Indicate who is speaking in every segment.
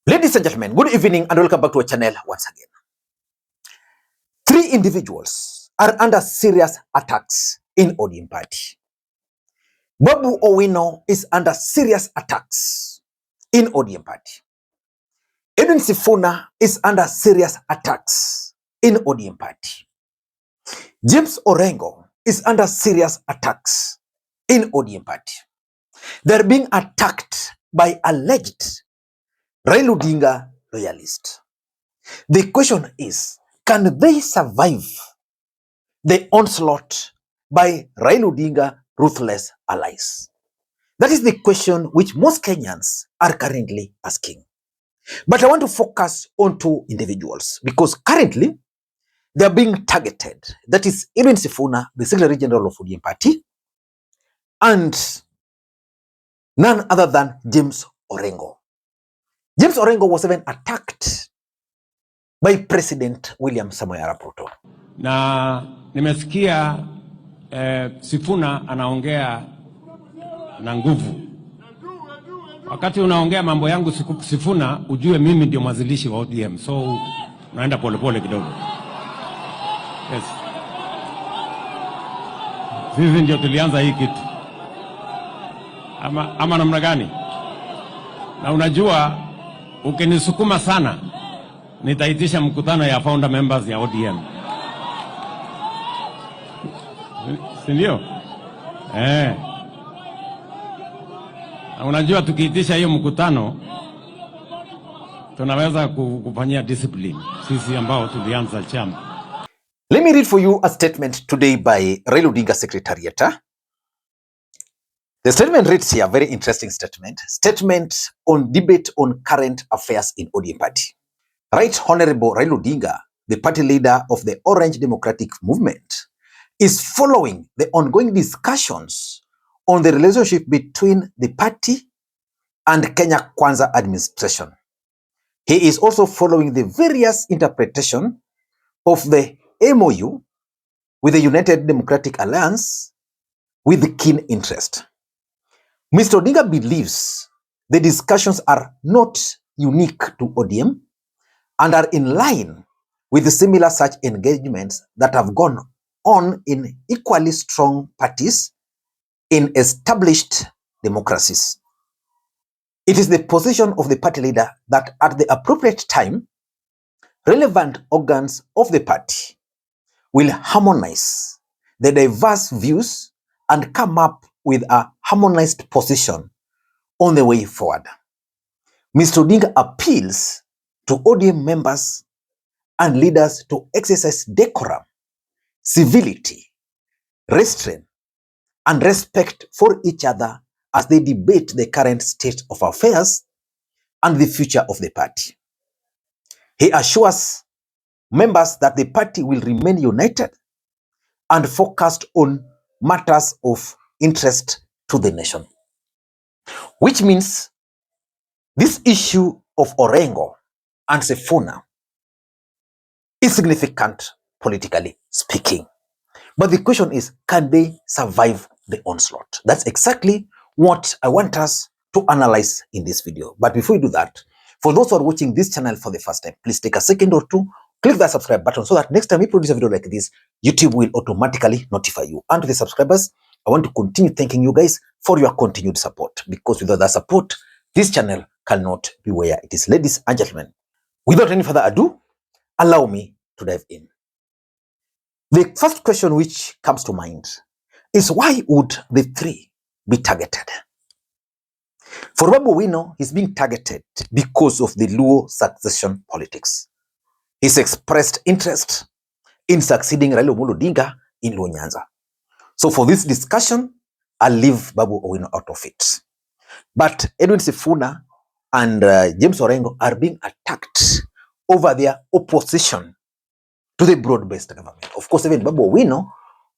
Speaker 1: Ladies and gentlemen, good evening and welcome back to our channel once again. 3 individuals are under serious attacks in ODM party. Babu Owino is under serious attacks in ODM party. Edwin Sifuna is under serious attacks in ODM party. James Orengo is under serious attacks in ODM party. They're being attacked by alleged Raila Odinga loyalists. The question is, can they survive the onslaught by Raila Odinga Ruthless allies? That is the question which most Kenyans are currently asking. But I want to focus on 2 individuals because currently they are being targeted. That is Edwin Sifuna, the Secretary General of ODM Party, and none other than James Orengo. James Orengo was even attacked by President William Samoei Arap Ruto.
Speaker 2: Na nimesikia Sifuna anaongea na nguvu. Wakati unaongea mambo yangu Sifuna, ujue mimi ndio mwanzilishi wa ODM. So naenda polepole kidogo. Yes. Sisi ndio tulianza hii kitu. Ama namna gani? Na unajua ukinisukuma sana nitaitisha mkutano ya founder members ya ODM. Sindio? Unajua tukiitisha hiyo mkutano tunaweza kufanyia discipline sisi ambao tulianza chama.
Speaker 1: Let me read for you a statement today by Raila Odinga Secretariat. The statement reads here, very interesting statement. Statement on debate on current affairs in ODM party. Right Honorable Raila Odinga, the party leader of the Orange Democratic Movement, is following the ongoing discussions on the relationship between the party and Kenya Kwanza administration. He is also following the various interpretation of the MOU with the United Democratic Alliance with keen interest. Mr. Odinga believes the discussions are not unique to ODM and are in line with the similar such engagements that have gone on in equally strong parties in established democracies. It is the position of the party leader that at the appropriate time, relevant organs of the party will harmonize the diverse views and come up with a harmonized position on the way forward. Mr. Odinga appeals to ODM members and leaders to exercise decorum, civility, restraint, and respect for each other as they debate the current state of affairs and the future of the party. He assures members that the party will remain united and focused on matters of interest to the nation. Which means this issue of Orengo and Sifuna is significant politically speaking. But the question is, can they survive the onslaught? That's exactly what I want us to analyze in this video. But before we do that, for those who are watching this channel for the first time, please take a second or two, click that subscribe button so that next time we produce a video like this, YouTube will automatically notify you. And to the subscribers, I want to continue thanking you guys for your continued support, because without that support, this channel cannot be where it is. Ladies and gentlemen, without any further ado, allow me to dive in. The first question which comes to mind is, why would the 3 be targeted? For Babu Owino, he's being targeted because of the Luo succession politics. He's expressed interest in succeeding Raila Odinga in Luo Nyanza. So for this discussion, I'll leave Babu Owino out of it. But Edwin Sifuna and James Orengo are being attacked over their opposition to the broad-based government. Of course, even Babu Owino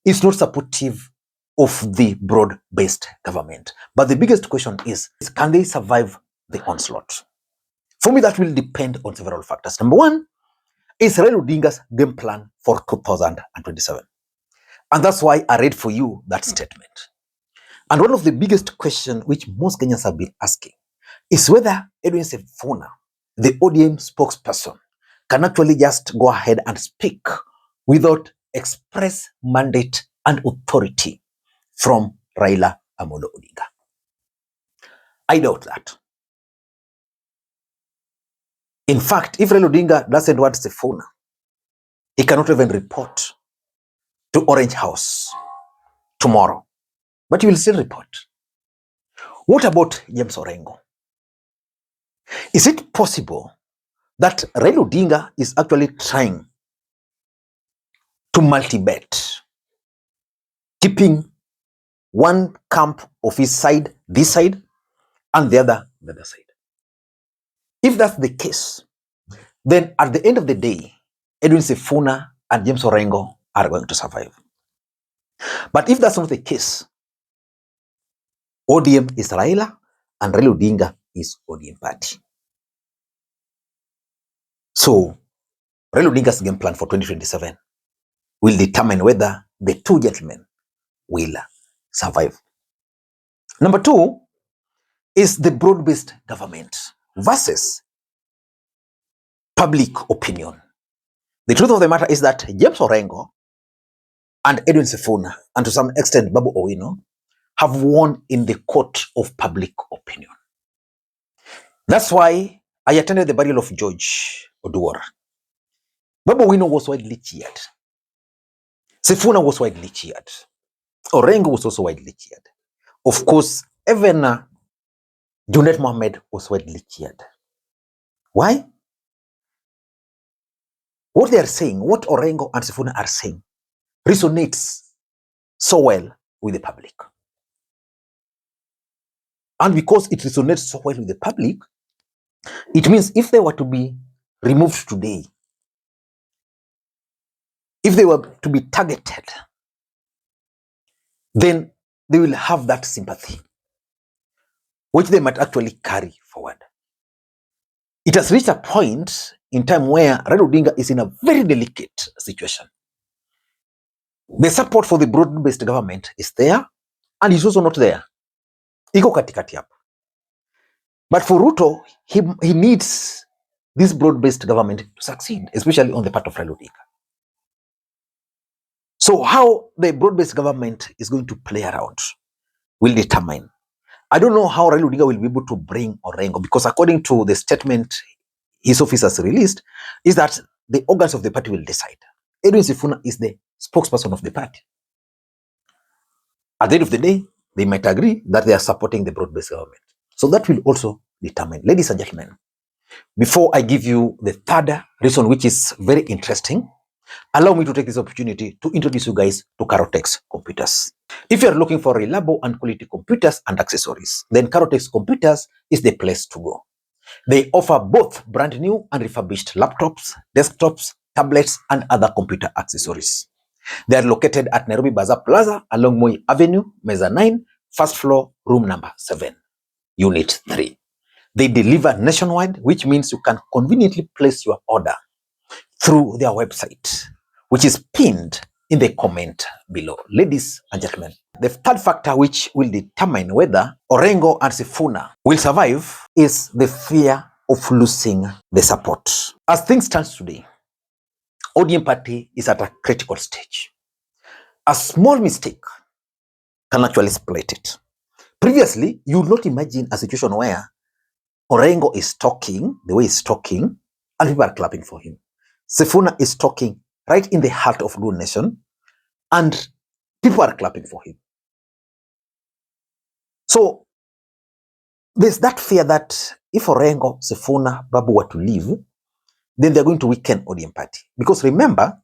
Speaker 1: is not supportive of the broad-based government. But the biggest question is, can they survive the onslaught? For me, that will depend on several factors. Number one is Raila Odinga's game plan for 2027. And that's why I read for you that statement. And one of the biggest questions which most Kenyans have been asking is whether Edwin Sifuna the ODM spokesperson can actually just go ahead and speak without express mandate and authority from Raila Odinga. I doubt that. In fact, if Raila Odinga doesn't want Sifuna, he cannot even report to Orange House tomorrow. But he will still report. What about James Orengo? Is it possible that Raila Odinga is actually trying to multi-bet, keeping one camp of his side, this side, and the other side? If that's the case, then at the end of the day, Edwin Sifuna and James Orengo are going to survive. But if that's not the case, ODM is Raila and Raila Odinga is ODM party. So Raila Odinga's game plan for 2027 will determine whether the two gentlemen will survive. Number two is the broad-based government versus public opinion. The truth of the matter is that James Orengo and Edwin Sifuna, and to some extent Babu Owino, have won in the court of public opinion. That's why I attended the burial of George Oduor. Babu Owino was widely cheered. Sifuna was widely cheered. Orengo was also widely cheered. Of course, even Junet Mohammed was widely cheered. Why? What they are saying, what Orengo and Sifuna are saying, resonates so well with the public. And because it resonates so well with the public, it means if they were to be removed today, if they were to be targeted, then they will have that sympathy, which they might actually carry forward. It has reached a point in time where Raila Odinga is in a very delicate situation. The support for the broad-based government is there, and it's also not there. Iko katikati hapo. But for Ruto, he needs this broad-based government to succeed, especially on the part of Raila Odinga. So how the broad-based government is going to play around will determine. I don't know how Raila Odinga will be able to bring Orengo, because according to the statement his office has released, is that the organs of the party will decide. Edwin Sifuna is the spokesperson of the party. At the end of the day, they might agree that they are supporting the broad-based government. So that will also determine. Ladies and gentlemen, before I give you the third reason, which is very interesting, allow me to take this opportunity to introduce you guys to Carotex computers. If you are looking for reliable and quality computers and accessories, then Carotex computers is the place to go. They offer both brand new and refurbished laptops, desktops, tablets, and other computer accessories. They are located at Nairobi Bazaar Plaza along Moi Avenue, Meza 9, first floor, room number 7, unit 3. They deliver nationwide, which means you can conveniently place your order through their website, which is pinned in the comment below. Ladies and gentlemen, the third factor which will determine whether Orengo and Sifuna will survive is the fear of losing the support. As things stand today, ODM party is at a critical stage. A small mistake can actually split it. Previously, you would not imagine a situation where Orengo is talking the way he's talking and people are clapping for him. Sifuna is talking right in the heart of Luo Nation and people are clapping for him. So there's that fear that if Orengo, Sifuna, Babu were to leave, then they're going to weaken ODM party. Because remember,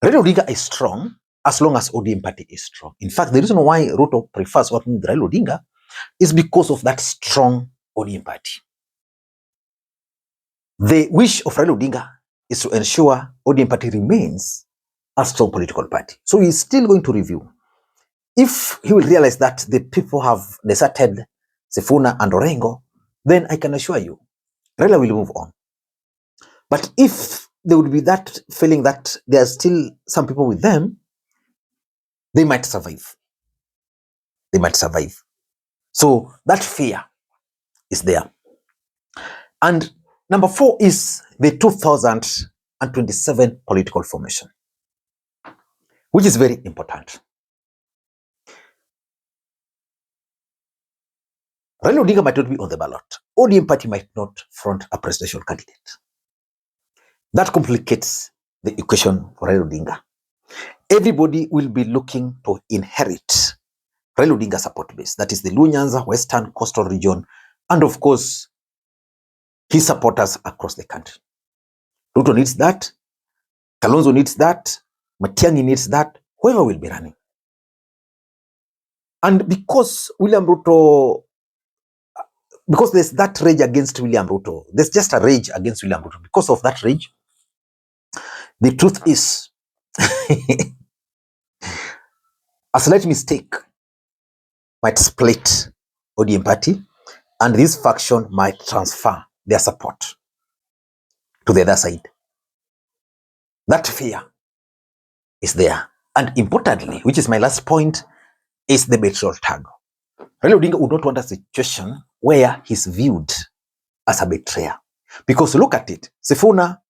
Speaker 1: Raila Odinga is strong as long as ODM party is strong. In fact, the reason why Ruto prefers working with Raila Odinga is because of that strong ODM party. The wish of Raila Odinga is to ensure ODM party remains a strong political party. So he's still going to review. If he will realize that the people have deserted Sifuna and Orengo, then I can assure you, Raila will move on. But if there would be that feeling that there are still some people with them, they might survive. They might survive. So that fear is there. And Number 4 is the 2027 political formation, which is very important. Raila Odinga might not be on the ballot. ODM party might not front a presidential candidate. That complicates the equation for Raila Odinga. Everybody will be looking to inherit Raila Odinga support base. That is the Luo Nyanza, Western Coastal region, and of course, his supporters across the country. Ruto needs that. Kalonzo needs that. Matiang'i needs that. Whoever will be running. And because there's that rage against William Ruto, there's just a rage against William Ruto. Because of that rage, the truth is, a slight mistake might split ODM party, and this faction might transfer their support to the other side. That fear is there. And importantly, which is my last point, is the betrayal tag. Raila Odinga would not want a situation where he's viewed as a betrayer. Because look at it, Sifuna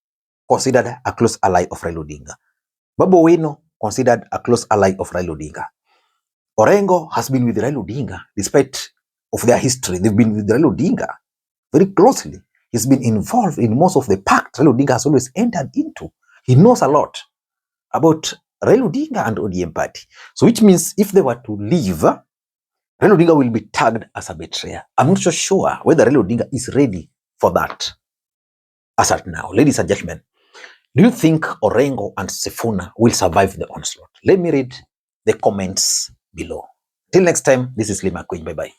Speaker 1: considered a close ally of Raila Odinga. Babu Owino considered a close ally of Raila Odinga. Orengo has been with Raila Odinga despite of their history. They've been with Raila Odinga very closely. He's been involved in most of the pact Raila Odinga has always entered into. He knows a lot about Raila Odinga and ODM party. So which means if they were to leave, Raila Odinga will be tagged as a betrayer. I'm not so sure whether Raila Odinga is ready for that as at now. Ladies and gentlemen, do you think Orengo and Sifuna will survive the onslaught? Let me read the comments below. Till next time, this is Makwiny. Bye-bye.